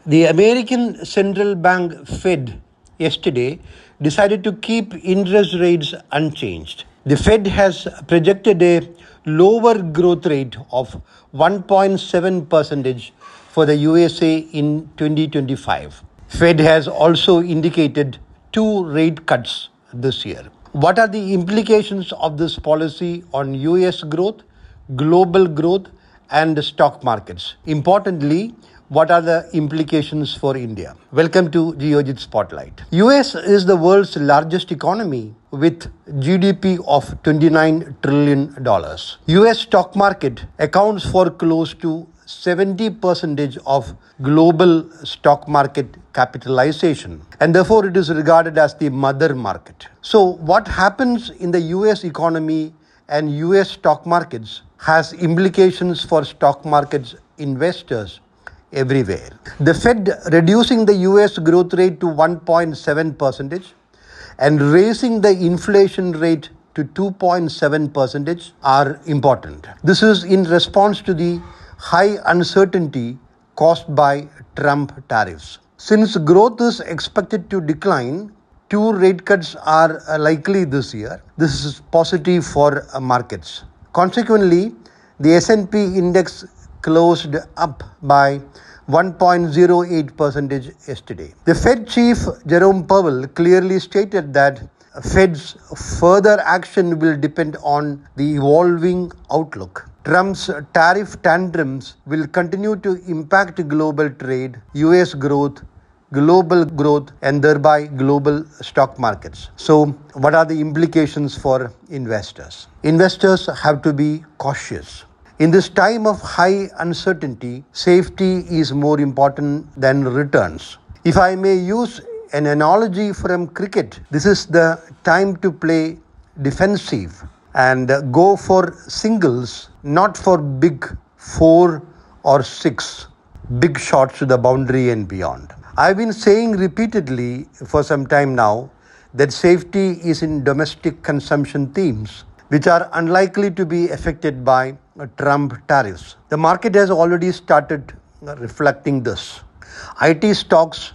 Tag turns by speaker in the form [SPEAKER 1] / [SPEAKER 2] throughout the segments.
[SPEAKER 1] The American Central Bank Fed yesterday decided to keep interest rates unchanged. The Fed has projected a lower growth rate of 1.7% for the USA in 2025. Fed has also indicated 2 rate cuts this year. What are the implications of this policy on US growth, global growth, and the stock markets? Importantly, what are the implications for India? Welcome to Geojit Spotlight. US is the world's largest economy with GDP of $29 trillion. US stock market accounts for close to 70% of global stock market capitalization, and therefore it is regarded as the mother market. So what happens in the US economy and US stock markets has implications for stock markets investors everywhere. The Fed reducing the US growth rate to 1.7% and raising the inflation rate to 2.7% are important. This is in response to the high uncertainty caused by Trump tariffs. Since growth is expected to decline, 2 rate cuts are likely this year. This is positive for markets. Consequently, the S&P index closed up by 1.08% yesterday. The Fed chief Jerome Powell clearly stated that Fed's further action will depend on the evolving outlook. Trump's tariff tantrums will continue to impact global trade, US growth, global growth, and thereby global stock markets. So, what are the implications for investors? Investors have to be cautious. In this time of high uncertainty, safety is more important than returns. If I may use an analogy from cricket, this is the time to play defensive and go for singles, not for big 4 or 6 big shots to the boundary and beyond. I've been saying repeatedly for some time now that safety is in domestic consumption themes, which are unlikely to be affected by Trump tariffs. The market has already started reflecting this. IT stocks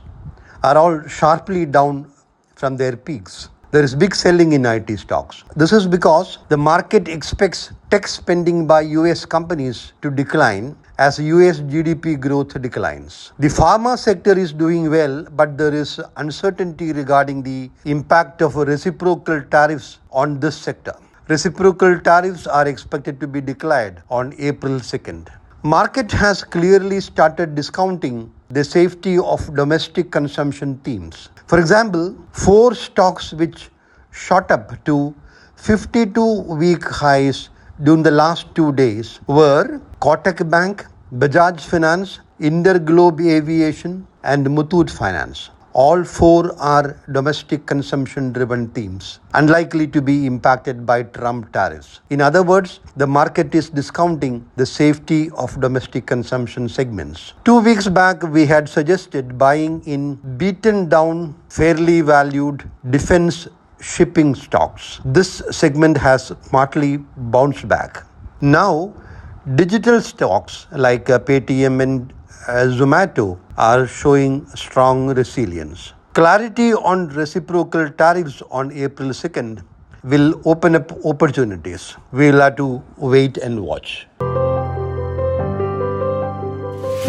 [SPEAKER 1] are all sharply down from their peaks. There is big selling in IT stocks. This is because the market expects tech spending by US companies to decline as US GDP growth declines. The pharma sector is doing well, but there is uncertainty regarding the impact of reciprocal tariffs on this sector. Reciprocal tariffs are expected to be declared on April 2nd. Market has clearly started discounting the safety of domestic consumption themes. For example, 4 stocks which shot up to 52-week highs during the last 2 days were Kotak Bank, Bajaj Finance, Interglobe Aviation, and Muthoot Finance. All 4 are domestic consumption-driven themes, unlikely to be impacted by Trump tariffs. In other words, the market is discounting the safety of domestic consumption segments. 2 weeks back, we had suggested buying in beaten down, fairly valued defense shipping stocks. This segment has smartly bounced back. Now, digital stocks like Paytm and Zomato are showing strong resilience. Clarity on reciprocal tariffs on April 2nd will open up opportunities. We'll have to wait and watch.